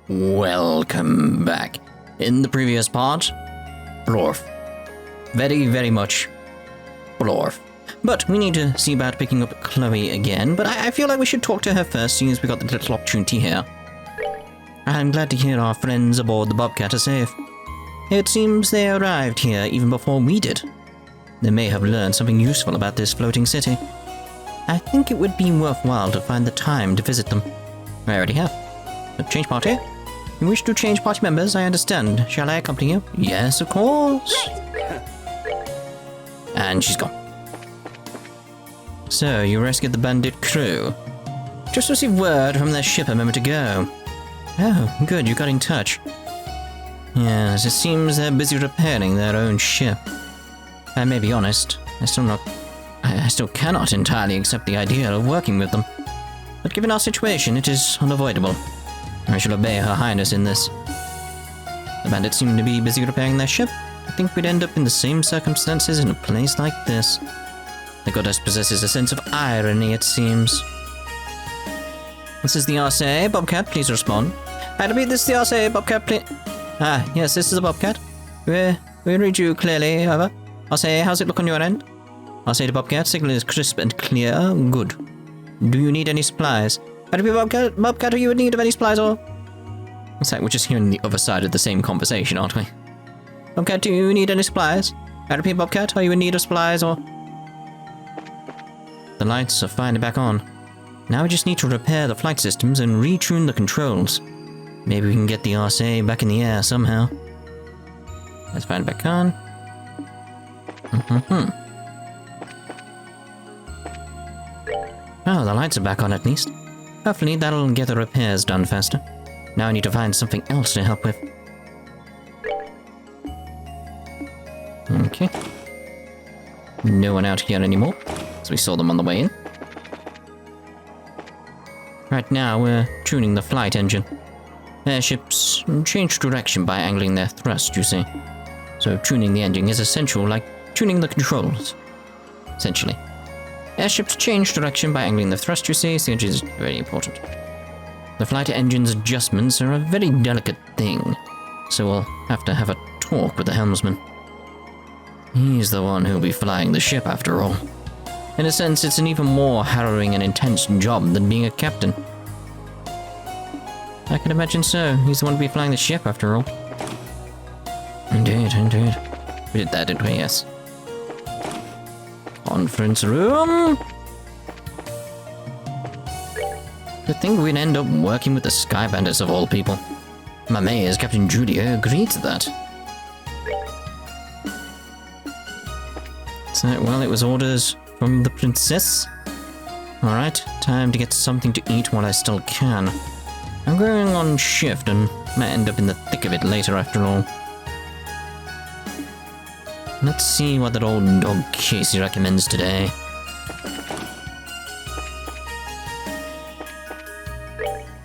Welcome back. In the previous part, Blorf. Very, very much Blorf. But we need to see about picking up Chloe again, but I feel like we should talk to her first, seeing as we got the little opportunity here. I'm glad to hear our friends aboard the Bobcat are safe. It seems they arrived here even before we did. They may have learned something useful about this floating city. I think it would be worthwhile to find the time to visit them. I already have. Change party? You wish to change party members, I understand. Shall I accompany you? Yes, of course. And she's gone. So, you rescued the bandit crew. Just received word from their ship a moment ago. Oh, good, you got in touch. Yes, it seems they're busy repairing their own ship. I may be honest, I still cannot entirely accept the idea of working with them. But given our situation, it is unavoidable. I shall obey Her Highness in this. The bandits seem to be busy repairing their ship. I think we'd end up in the same circumstances in a place like this. The goddess possesses a sense of irony, it seems. This is the RCA. Bobcat, please respond. I repeat, this is the RCA. Bobcat, please... Ah, yes, this is the Bobcat. We read you clearly, over. RCA, how's it look on your end? RCA to Bobcat, signal is crisp and clear. Good. Do you need any supplies? I repeat, Bobcat, are you in need of any supplies or... It's like we're just hearing the other side of the same conversation, aren't we? Bobcat, do you need any supplies? I repeat, Bobcat, are you in need of supplies or... The lights are finally back on. Now we just need to repair the flight systems and retune the controls. Maybe we can get the RCA back in the air somehow. Let's find it back on. Oh, the lights are back on at least. Hopefully that'll get the repairs done faster. Now I need to find something else to help with. Okay. No one out here anymore, so we saw them on the way in. Right now we're tuning the flight engine. Airships change direction by angling their thrust, you see. So tuning the engine is essential, like tuning the controls. Essentially. Airships change direction by angling the thrust, you see, so it is very important. The flight engine's adjustments are a very delicate thing, so we'll have to have a talk with the helmsman. He's the one who'll be flying the ship after all. In a sense, it's an even more harrowing and intense job than being a captain. I can imagine so. He's the one to be flying the ship after all. Indeed, indeed. We did that, didn't we? Yes. Conference room? To think we'd end up working with the Sky Bandits of all people. My mayor's Captain Julia agreed to that. So, well, it was orders from the princess. Alright, time to get something to eat while I still can. I'm going on shift and might end up in the thick of it later after all. Let's see what that old dog Casey recommends today.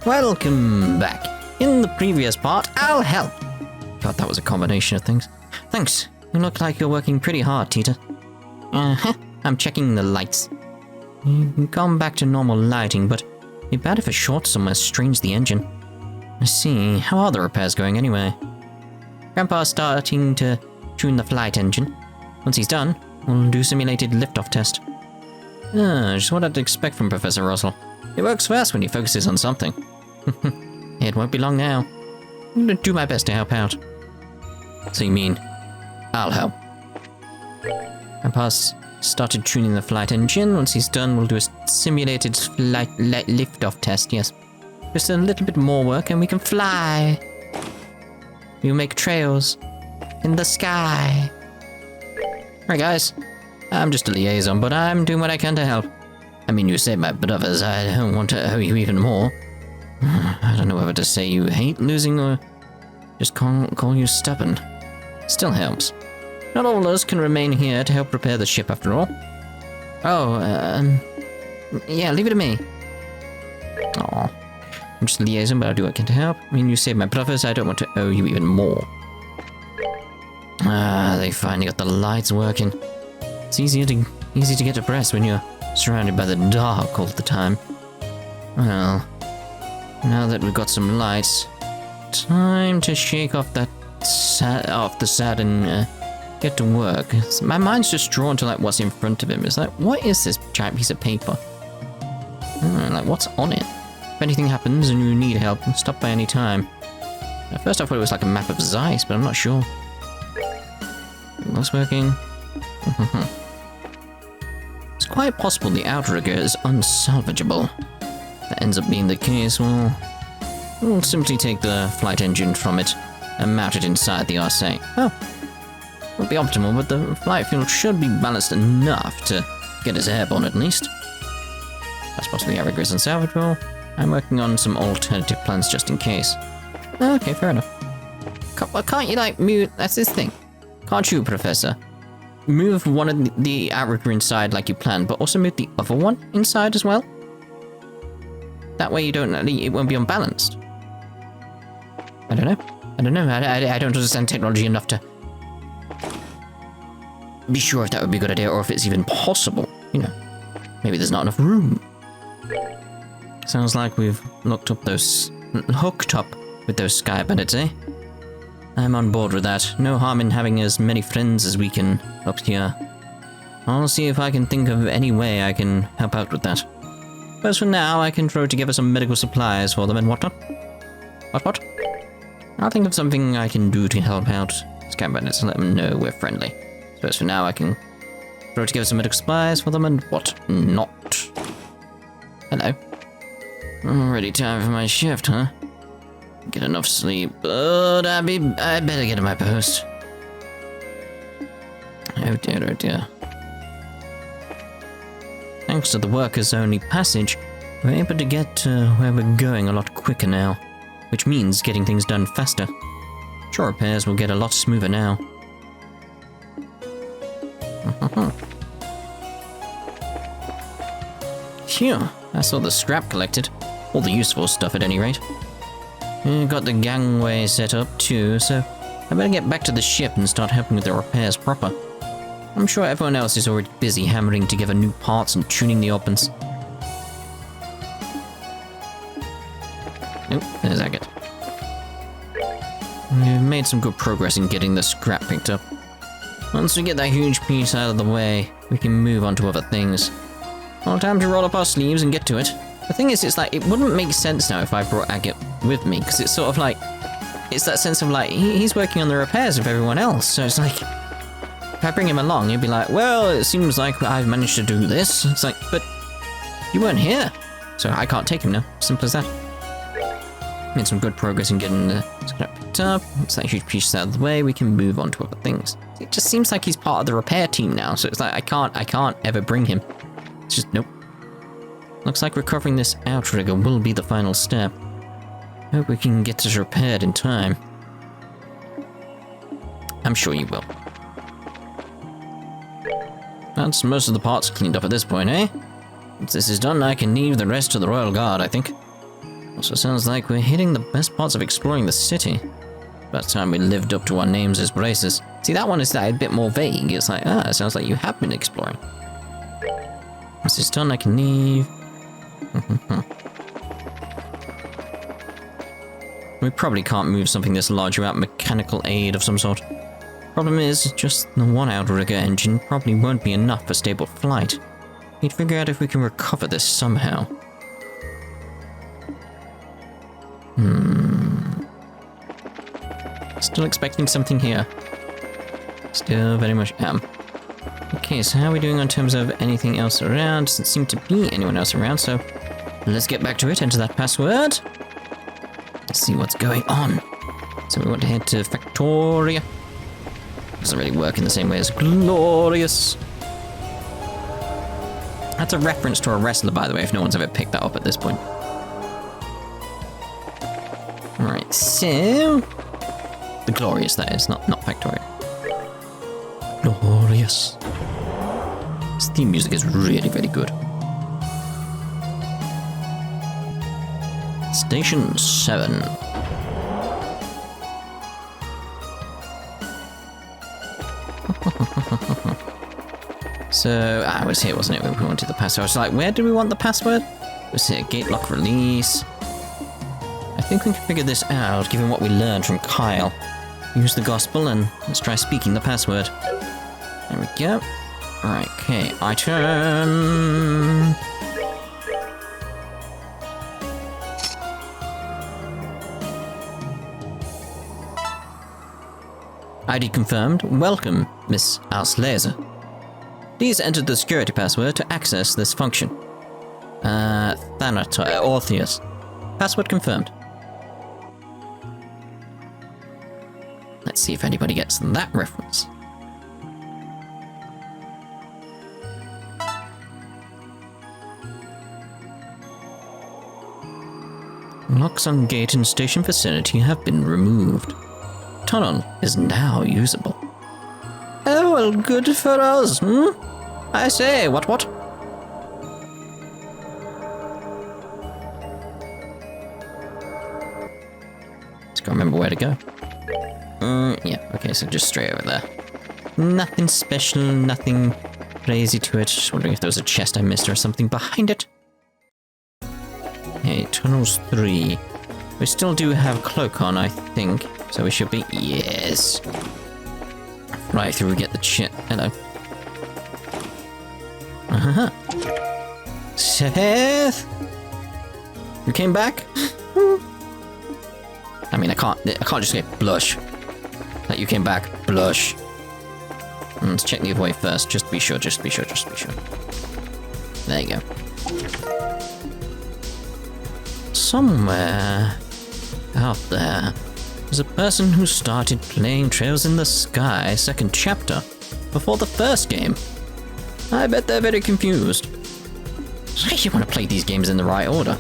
Welcome back. In the previous part, I'll help. Thought that was a combination of things. Thanks. You look like you're working pretty hard, Tita. I'm checking the lights. You've gone back to normal lighting, but it'd be bad if a short somewhere strains the engine. I see. How are the repairs going anyway? Grandpa's starting to tune the flight engine. Once he's done, we'll do simulated liftoff test. Just what I'd expect from Professor Russell. It works fast when he focuses on something. It won't be long now. I'm gonna do my best to help out. So you mean, I'll help. Grandpa's started tuning the flight engine. Once he's done, we'll do a simulated flight liftoff test, yes. Just a little bit more work and we can fly. We'll make trails in the sky. Right, guys. I'm just a liaison, but I'm doing what I can to help. I mean, you saved my brothers. I don't want to owe you even more. I don't know whether to say you hate losing or just call you stubborn. Still helps. Not all of us can remain here to help repair the ship after all. Oh, yeah, leave it to me. Aw. I'm just a liaison, but I'll do what I can to help. I mean, you saved my brothers. I don't want to owe you even more. They finally got the lights working. It's easy to get depressed when you're surrounded by the dark all the time. Well, now that we've got some lights, Time to shake off that the sad and get to work. My mind's just drawn to like what's in front of him. It's like, what is this giant piece of paper? Like, what's on it? If anything happens and you need help, stop by any time. At first I thought it was like a map of Zeiss, but I'm not sure. What's working? It's quite possible the outrigger is unsalvageable. If that ends up being the case, well, we'll simply take the flight engine from it and mount it inside the RC. Oh, won't be optimal, but the flight field should be balanced enough to get us airborne at least. That's possibly the outrigger is unsalvageable. I'm working on some alternative plans just in case. Okay, fair enough. Can't you, like, move... That's this thing. Can't you, Professor? Move one of the outrigger inside like you planned, but also move the other one inside as well? That way you don't... It won't be unbalanced. I don't know. I don't understand technology enough to be sure if that would be a good idea or if it's even possible. You know, maybe there's not enough room. Sounds like we've hooked up with those sky bandits, eh? I'm on board with that. No harm in having as many friends as we can up here. I'll see if I can think of any way I can help out with that. But for now, I can throw together some medical supplies for them and whatnot. What? I'll think of something I can do to help out sky bandits and let them know we're friendly. So as for now, I can throw together some medical supplies for them and whatnot. Hello. Already time for my shift, huh? Get enough sleep, but I'd better get to my post. Oh dear. Thanks to the workers-only passage, we're able to get to where we're going a lot quicker now, which means getting things done faster. Sure, repairs will get a lot smoother now. Phew, I saw the scrap collected. All the useful stuff at any rate. Got the gangway set up too, so I better get back to the ship and start helping with the repairs proper. I'm sure everyone else is already busy hammering together new parts and tuning the opens. Nope, there's Agate. We've made some good progress in getting the scrap picked up. Once we get that huge piece out of the way, we can move on to other things. Well, time to roll up our sleeves and get to it. The thing is, it's like, it wouldn't make sense now if I brought Agate with me, because it's sort of like, it's that sense of like, he's working on the repairs of everyone else, so it's like, if I bring him along, he'd be like, well, it seems like I've managed to do this. It's like, but you weren't here, so I can't take him now. Simple as that. Made some good progress in getting the scrap picked up. Once that huge piece out of the way, we can move on to other things. It just seems like he's part of the repair team now, so it's like, I can't ever bring him. It's just, nope. Looks like recovering this outrigger will be the final step. Hope we can get this repaired in time. I'm sure you will. That's most of the parts cleaned up at this point, eh? Once this is done, I can leave the rest to the Royal Guard, I think. Also sounds like we're hitting the best parts of exploring the city. About time we lived up to our names as braces. See, that one is a bit more vague. It's like, it sounds like you have been exploring. Once it's done, I can leave. We probably can't move something this large without mechanical aid of some sort. Problem is, just the one outrigger engine probably won't be enough for stable flight. Need to figure out if we can recover this somehow. Still expecting something here. Still very much am. Okay, so how are we doing in terms of anything else around? Doesn't seem to be anyone else around, so let's get back to it, enter that password. Let's see what's going on. So we want to head to Factoria. Doesn't really work in the same way as Glorious. That's a reference to a wrestler, by the way, if no one's ever picked that up at this point. Alright, so... The Glorious, that is, not Factoria. Glorious. This theme music is really, really good. Station 7. So, it was here, wasn't it, when we wanted the password? I was like, where do we want the password? It was here, gate lock release. I think we can figure this out, given what we learned from Kyle. Use the gospel and let's try speaking the password. There we go. Alright, okay, item... ID confirmed. Welcome, Miss Auslese. Please enter the security password to access this function. Thanatos, Orpheus. Password confirmed. Let's see if anybody gets that reference. Locks on gate and station vicinity have been removed. Tunnel is now usable. Oh, well, good for us, hmm? I say, what? Just gotta remember where to go. Yeah, okay, so just straight over there. Nothing special, nothing crazy to it. Just wondering if there was a chest I missed or something behind it. Okay, tunnels 3. We still do have cloak on, I think. So we should be... Yes. Right through we get the chest. Hello. Uh-huh. Seth! You came back? I mean, I can't just get blush. Like, you came back, blush. Let's check the other way first, just to be sure. There you go. Somewhere out there was a person who started playing Trails in the Sky second chapter before the first game. I bet they're very confused. You want to play these games in the right order.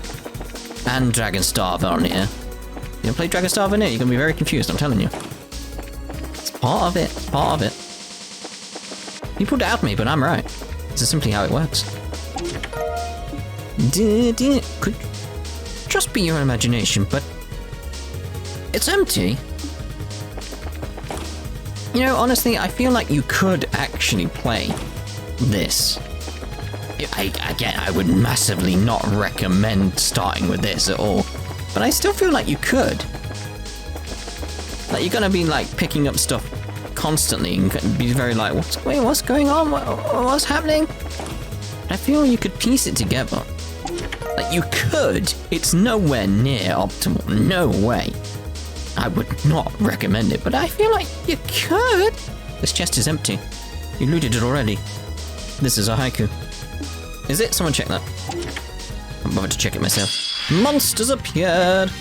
And Dragonstar Vanir. You don't play Dragonstar Vanir, you're going to be very confused, I'm telling you. It's part of it, People doubt me, but I'm right. This is simply how it works. Could just be your imagination, but it's empty. You know, honestly, I feel like you could actually play this. I would massively not recommend starting with this at all, but I still feel like you could. Like, you're gonna be like picking up stuff constantly and be very like, what's going on? What's happening? I feel you could piece it together. Like, you could. It's nowhere near optimal. No way. I would not recommend it, but I feel like you could. This chest is empty. You looted it already. This is a haiku. Is it? Someone check that. I'm about to check it myself. Monsters appeared.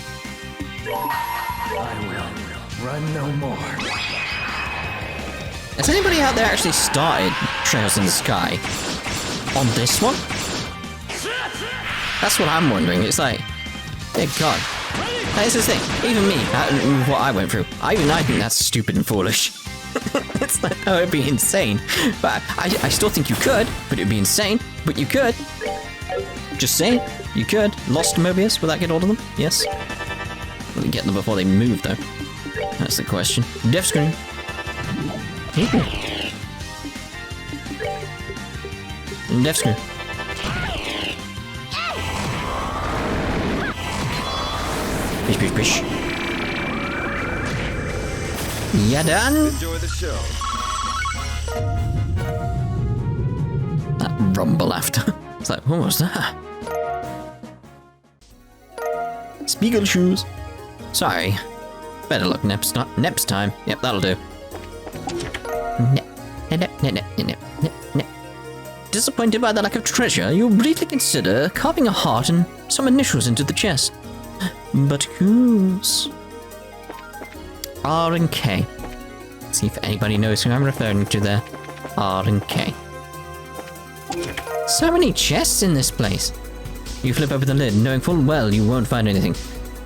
I will run no more. Has anybody out there actually started Trails in the Sky on this one? That's what I'm wondering. It's like, dear God. That's the thing. Even me, what I went through, I think that's stupid and foolish. It's like, oh, it'd be insane. But I still think you could, but it'd be insane. But you could. Just saying, you could. Lost Mobius, will that get all of them? Yes. Will we get them before they move, though? That's the question. Death screen. Death screen. Bish, bish, bish. Yeah, done. Enjoy the show. That rumble after. It's like, what was that? Spiegel shoes. Sorry. Better luck next time. Yep, that'll do. Disappointed by the lack of treasure, you briefly consider carving a heart and some initials into the chest. But whose? R and K. See if anybody knows who I'm referring to there. R and K. So many chests in this place. You flip over the lid, knowing full well you won't find anything.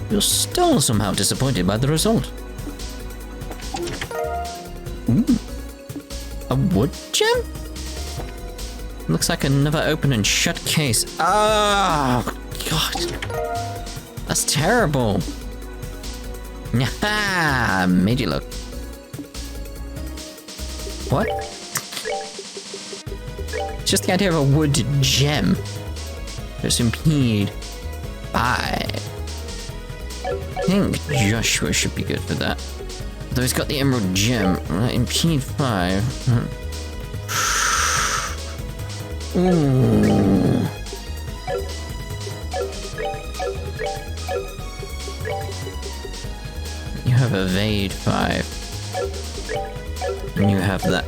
You're still somehow disappointed by the result. Ooh. A wood gem? Looks like another open and shut case. Oh, God. That's terrible. Haha, made you look. What? Just the idea of a wood gem. Just impede by. I think Joshua should be good for that. Though he's got the Emerald Gem. Right, impede 5. Ooh. You have Evade 5. And you have that.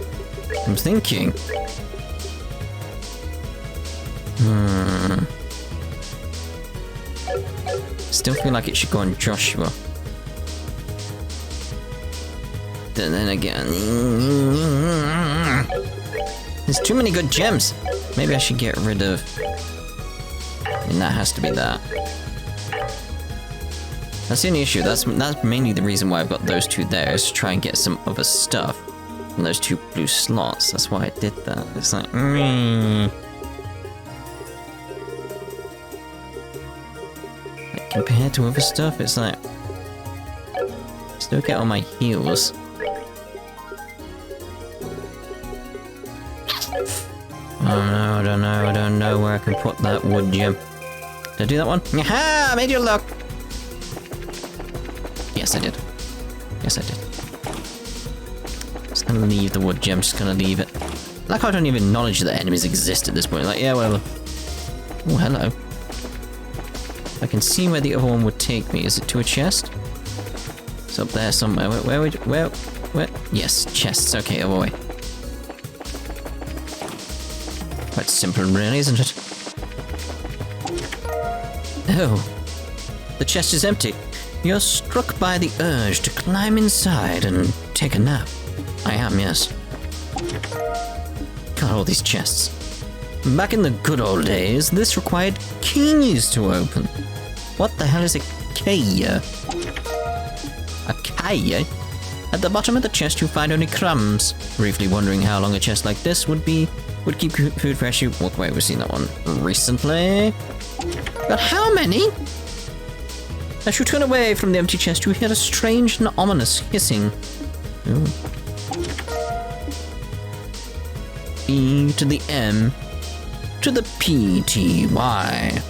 I'm thinking. Still feel like it should go on Joshua. Then again, there's too many good gems. Maybe I should get rid of. I mean, that has to be that. That's the only issue. That's mainly the reason why I've got those two there, is to try and get some other stuff from those two blue slots. That's why I did that. It's like, like compared to other stuff, it's like, still get on my heels. Oh no, I don't know where I can put that wood gem. Did I do that one? Aha! I made you look! Yes, I did. Yes, I did. Just gonna leave the wood gem, just gonna leave it. Like I don't even acknowledge that enemies exist at this point. Like, yeah, whatever. Oh, hello. I can see where the other one would take me. Is it to a chest? It's up there somewhere. Where? Yes, chests. Okay, oh boy. Quite simple, really, isn't it? Oh. The chest is empty. You're struck by the urge to climb inside and take a nap. I am, yes. Got all these chests. Back in the good old days, this required keys to open. What the hell is a key? A key? At the bottom of the chest you find only crumbs. Briefly wondering how long a chest like this would keep food fresh. You walk away, we've seen that one recently. But how many? As you turn away from the empty chest, you hear a strange and ominous hissing. Ooh. E to the M to the P-T-Y.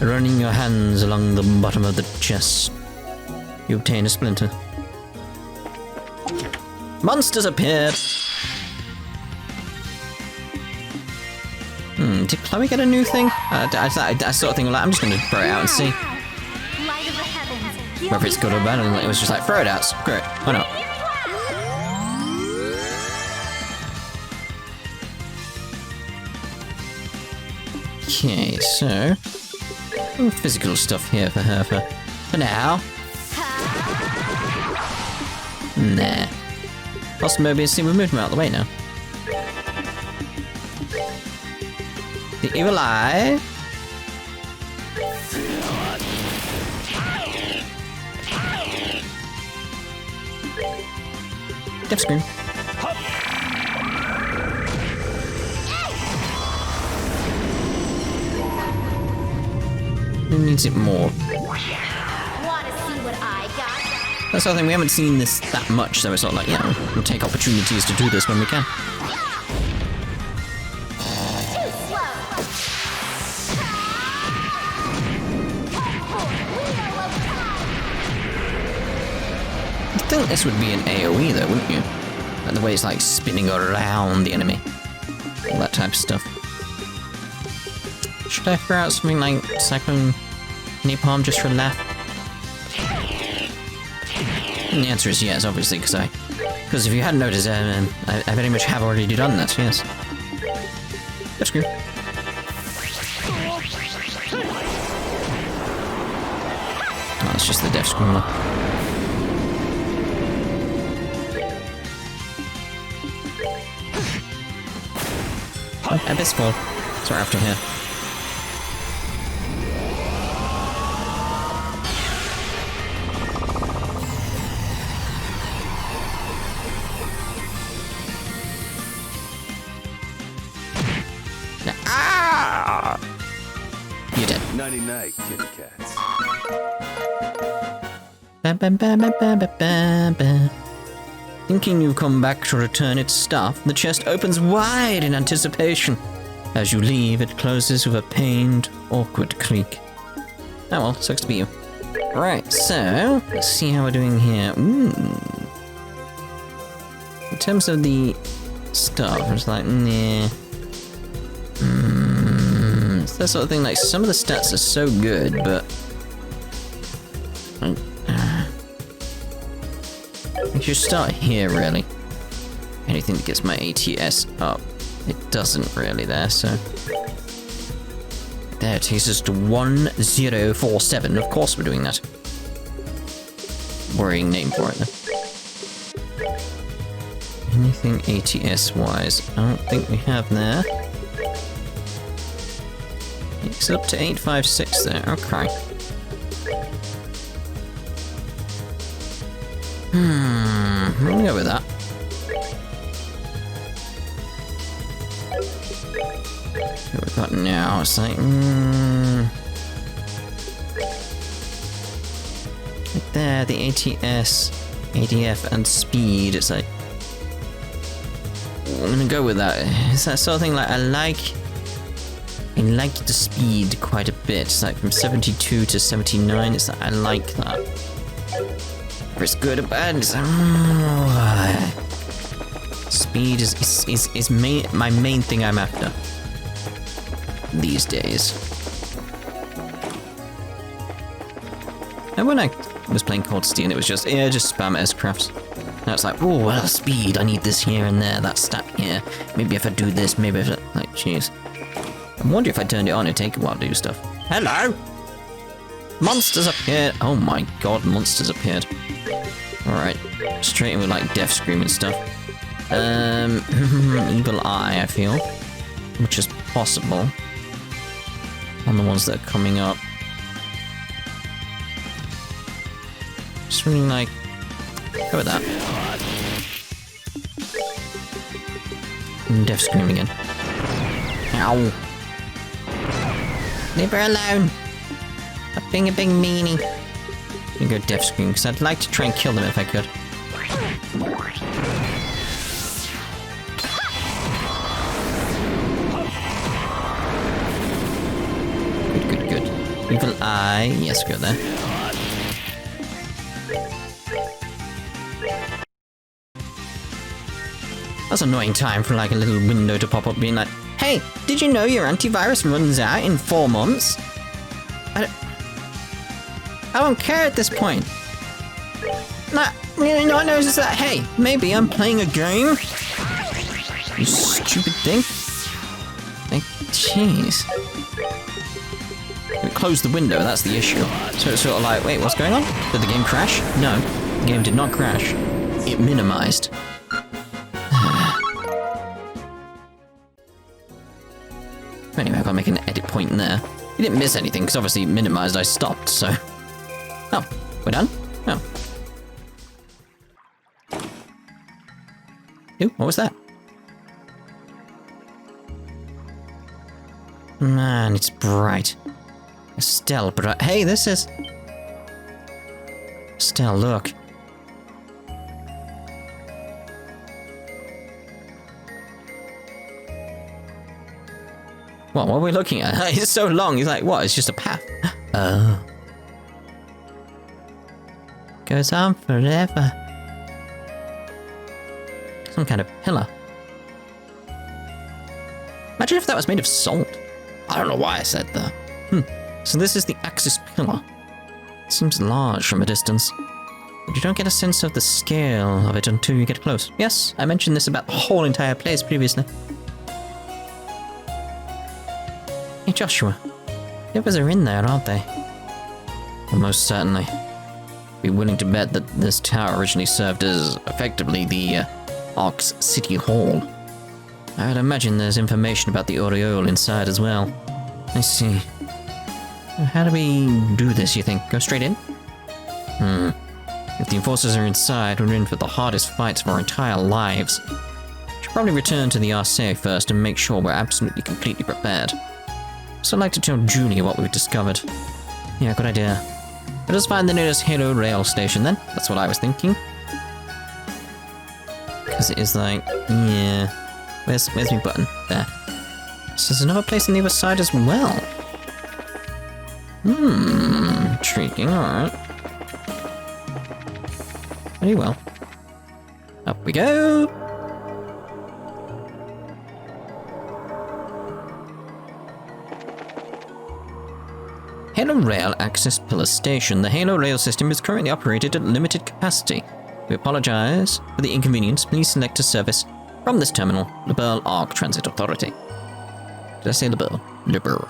Running your hands along the bottom of the chest, you obtain a splinter. Monsters appeared! Did Chloe get a new thing? I sort of think, like, I'm just gonna throw it out and see. Whether it's good or bad, and it was just like, throw it out, screw it, why not? Okay, so... physical stuff here for her for now. Nah. Lost Mobius, we've moved him out of the way now. The evil eye. Death screen. Who needs it more? That's the other thing, we haven't seen this that much, so it's not like, you know, we'll take opportunities to do this when we can. You'd think this would be an AoE though, wouldn't you? Like the way it's like spinning around the enemy. All that type of stuff. Should I throw out something like Cyclone Napalm just for a laugh? And the answer is yes, obviously, because if you hadn't noticed, I very much have already done that, yes. That's good. Oh, it's just the death scroller. Oh, Abyssfall. It's right after here. You're dead. Nighty night, kitty cats. Thinking you've come back to return its stuff, the chest opens wide in anticipation. As you leave, it closes with a pained, awkward creak. Oh well, sucks to be you. Right, so, let's see how we're doing here. Ooh. In terms of the stuff, it's like, nah. It's that sort of thing, like, some of the stats are so good, but... I should start here, really. Anything that gets my ATS up. It doesn't really there, so... There, it takes us to 1047. Of course we're doing that. Worrying name for it, though. Anything ATS-wise? I don't think we have there. It's up to 856 there, okay. I'm gonna go with that. What we've got now, it's like, right there, the ATS, ADF, and speed, it's like, I'm gonna go with that. It's that sort of thing, like, I like the speed quite a bit. It's like from 72 to 79, it's like, I like that. If it's good or bad, it's speed is my main thing I'm after these days. And when I was playing Cold Steel, it was just, yeah, just spam S-crafts. Now it's like, oh, well, speed, I need this here and there, that stat here. Maybe if I do this, maybe if I, like, jeez. I wonder if I turned it on, it'd take a while to do stuff. Hello? Monsters appeared. Oh my god, monsters appeared. Alright, straight in with, like, death scream and stuff. Evil Eye, I feel. Which is possible. On the ones that are coming up. Just really, like, go with that. And death scream again. Ow. Leave her alone. Stop being a big meanie. I'm gonna go death scream, because I'd like to try and kill them if I could. Good, good, good. Evil Eye. Yes, go there. That's an annoying time for like a little window to pop up being like, hey, did you know your antivirus runs out in 4 months? I don't care at this point. Nah, you know, I know is that, hey, maybe I'm playing a game? You stupid thing. Like, jeez. We closed the window, that's the issue. So it's sort of like, wait, what's going on? Did the game crash? No, the game did not crash. It minimized. Anyway, I've got to make an edit point in there. You didn't miss anything, because obviously it minimized, I stopped, so... Oh, we're done? Oh. Ooh, what was that? Man, it's bright. Estelle Bright. Hey, this is... Estelle, look. What are we looking at? It's so long, he's like, what? It's just a path. Oh. Goes on forever. Some kind of pillar. Imagine if that was made of salt. I don't know why I said that. So this is the Axis pillar. It seems large from a distance, but you don't get a sense of the scale of it until you get close. Yes, I mentioned this about the whole entire place previously. Hey Joshua, livers are in there, aren't they? Well, most certainly. Be willing to bet that this tower originally served as, effectively, the Ox City Hall. I would imagine there's information about the aureole inside as well. I see. How do we do this, you think? Go straight in? If the enforcers are inside, we're in for the hardest fights of our entire lives. Should probably return to the RCA first and make sure we're absolutely completely prepared. So I'd like to tell Julia what we've discovered. Yeah, good idea. Let us find the nearest Halo rail station then. That's what I was thinking. Because it is like, yeah. Where's my button? There. So there's another place on the other side as well. Intriguing, alright. Very well. Up we go! Halo Rail Access Pillar Station. The Halo Rail system is currently operated at limited capacity. We apologize for the inconvenience. Please select a service from this terminal. Liberl Arc Transit Authority. Did I say Liberl? Liber.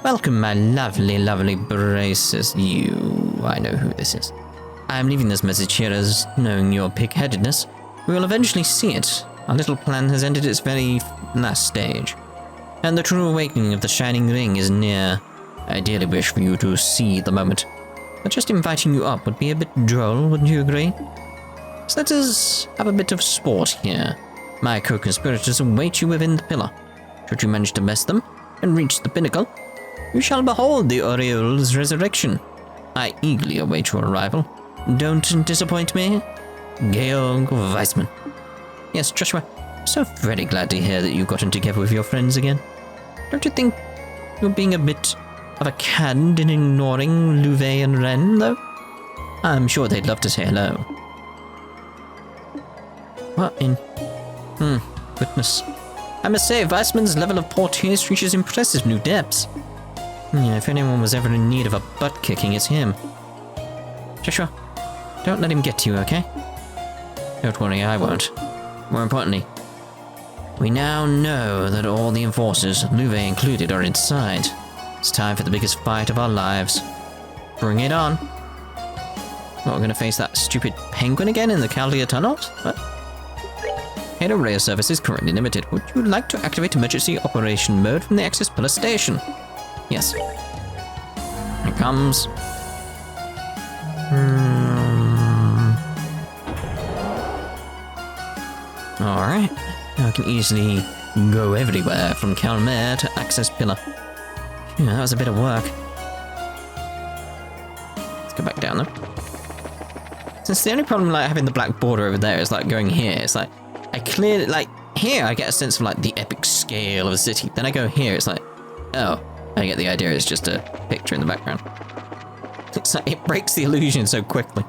Welcome, my lovely, lovely braces. I know who this is. I am leaving this message here as, knowing your pig-headedness, we will eventually see it. Our little plan has entered its very last stage, and the true awakening of the Shining Ring is near. I dearly wish for you to see the moment, but just inviting you up would be a bit droll, wouldn't you agree? So let us have a bit of sport here. My co-conspirators await you within the pillar. Should you manage to mess them and reach the pinnacle, you shall behold the Aureole's resurrection. I eagerly await your arrival. Don't disappoint me. Georg Weissmann. Yes, Joshua, I'm so very glad to hear that you've gotten together with your friends again. Don't you think you're being a bit of a cad in ignoring Louvet and Ren, though? I'm sure they'd love to say hello. What in... goodness. I must say, Weissmann's level of poor taste reaches impressive new depths. Yeah, if anyone was ever in need of a butt-kicking, it's him. Joshua, don't let him get to you, okay? Don't worry, I won't. More importantly, we now know that all the enforcers, Louvet included, are inside. It's time for the biggest fight of our lives. Bring it on. What, we're gonna face that stupid penguin again in the Caldea tunnels? What? Halo Rail service is currently limited. Would you like to activate emergency operation mode from the access pillar station? Yes. Here it comes. Alright. Now I can easily go everywhere from Calmare to access pillar. Yeah, that was a bit of work. Let's go back down though. Since the only problem like having the black border over there is like going here, it's like I clearly like here I get a sense of like the epic scale of a city. Then I go here, it's like, oh, I get the idea it's just a picture in the background. It's like it breaks the illusion so quickly.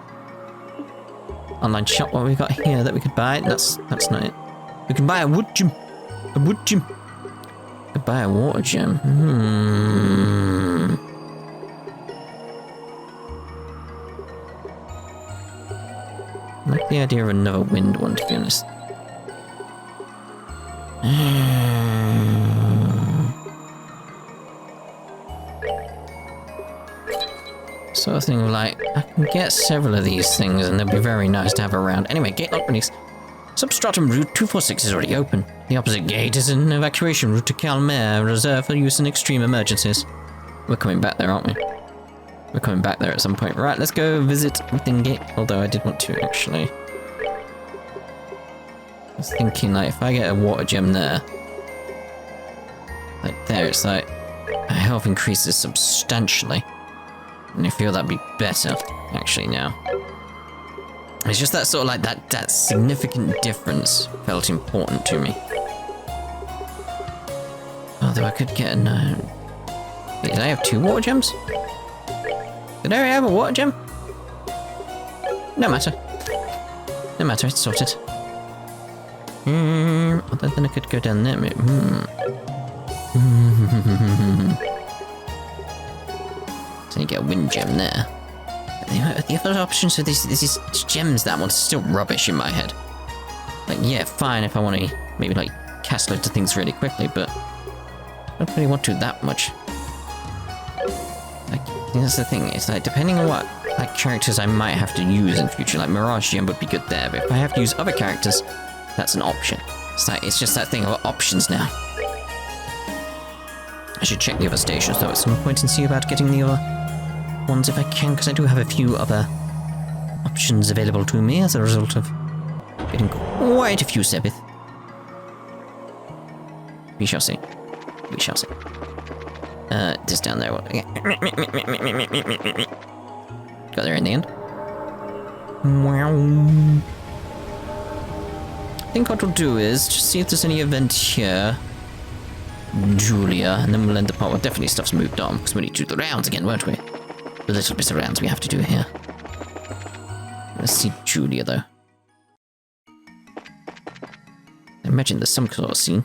Online shop, what we got here that we could buy? That's not it. We can buy a wood gem. A wood gem. We could buy a water gem. I like the idea of another wind one, to be honest. Sort of thing like, I can get several of these things and they'll be very nice to have around. Anyway, gate lock release. Substratum route 246 is already open. The opposite gate is an evacuation route to Calmare, reserved for use in extreme emergencies. We're coming back there, aren't we? We're coming back there at some point. Right, let's go visit the gate. Although I did want to, actually. I was thinking, like, if I get a water gem there, like there, it's like, my health increases substantially. And I feel that'd be better, actually, now. It's just that sort of like, that significant difference felt important to me. Although I could get a no. Wait, did I have 2 water gems? Did I have a water gem? No matter. No matter, it's sorted. Other than I could go down there. So you get a wind gem there. The other options for these gems that one's still rubbish in my head. Like, yeah, fine if I want to maybe like cast loads of things really quickly, but I don't really want to that much. Like, that's the thing, it's like depending on what like characters I might have to use in future, like Mirage Gem would be good there, but if I have to use other characters, that's an option. It's like, it's just that thing of options now. I should check the other stations though at some point and see about getting the other ones if I can, because I do have a few other options available to me as a result of getting quite a few Sebith. We shall see. We shall see. This down there. Got there in the end. I think what we'll do is just see if there's any event here Julia, and then we'll end the part. Well, definitely stuff's moved on, because we need to do the rounds again, won't we? The little bit of rounds we have to do here. Let's see Julia, though. I imagine there's some sort of scene.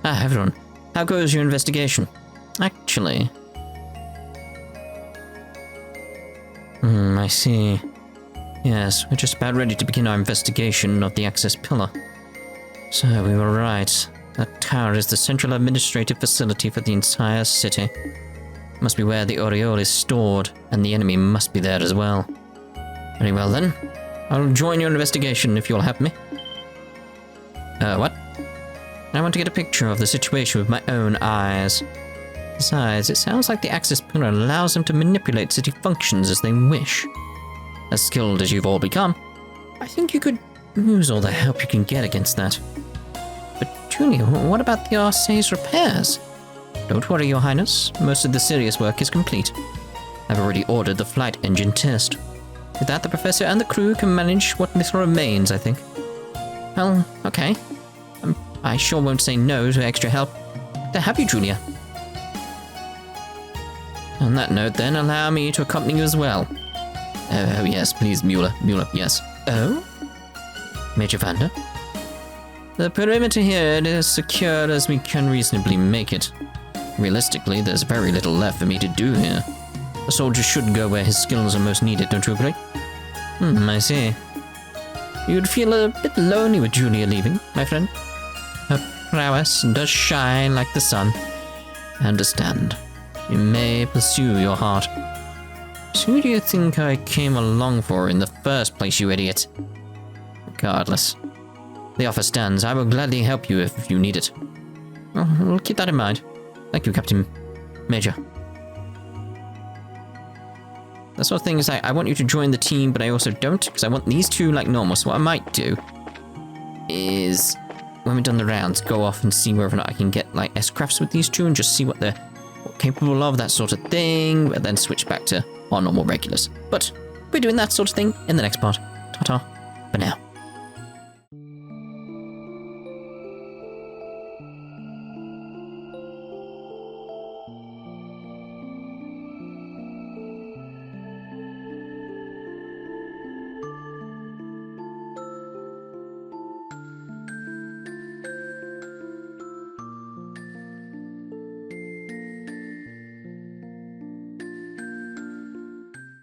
Ah, everyone. How goes your investigation? Actually... I see. Yes, we're just about ready to begin our investigation of the access pillar. So, we were right. That tower is the central administrative facility for the entire city. Must be where the Aureole is stored, and the enemy must be there as well. Very well then. I'll join your investigation if you'll have me. What? I want to get a picture of the situation with my own eyes. Besides, it sounds like the access pillar allows them to manipulate city functions as they wish. As skilled as you've all become, I think you could use all the help you can get against that. But Julia, what about the Arcee's repairs? Don't worry, Your Highness. Most of the serious work is complete. I've already ordered the flight engine test. With that, the Professor and the crew can manage what little remains, I think. Well, okay. I sure won't say no to extra help. To have you, Julia. On that note, then, allow me to accompany you as well. Oh, yes, please, Mueller, yes. Oh? Major Vander? The perimeter here is as secure as we can reasonably make it. Realistically, there's very little left for me to do here. A soldier should go where his skills are most needed, don't you agree? I see. You'd feel a bit lonely with Julia leaving, my friend. Her prowess does shine like the sun. I understand. You may pursue your heart. So who do you think I came along for in the first place, you idiot? Regardless. The offer stands. I will gladly help you if you need it. Well, keep that in mind. Thank you, Captain Major. That sort of thing is I want you to join the team, but I also don't, because I want these two like normal. So what I might do is, when we've done the rounds, go off and see whether or not I can get like S-crafts with these two and just see what they're capable of, that sort of thing, and then switch back to our normal regulars. But we're doing that sort of thing in the next part. Ta-ta for now.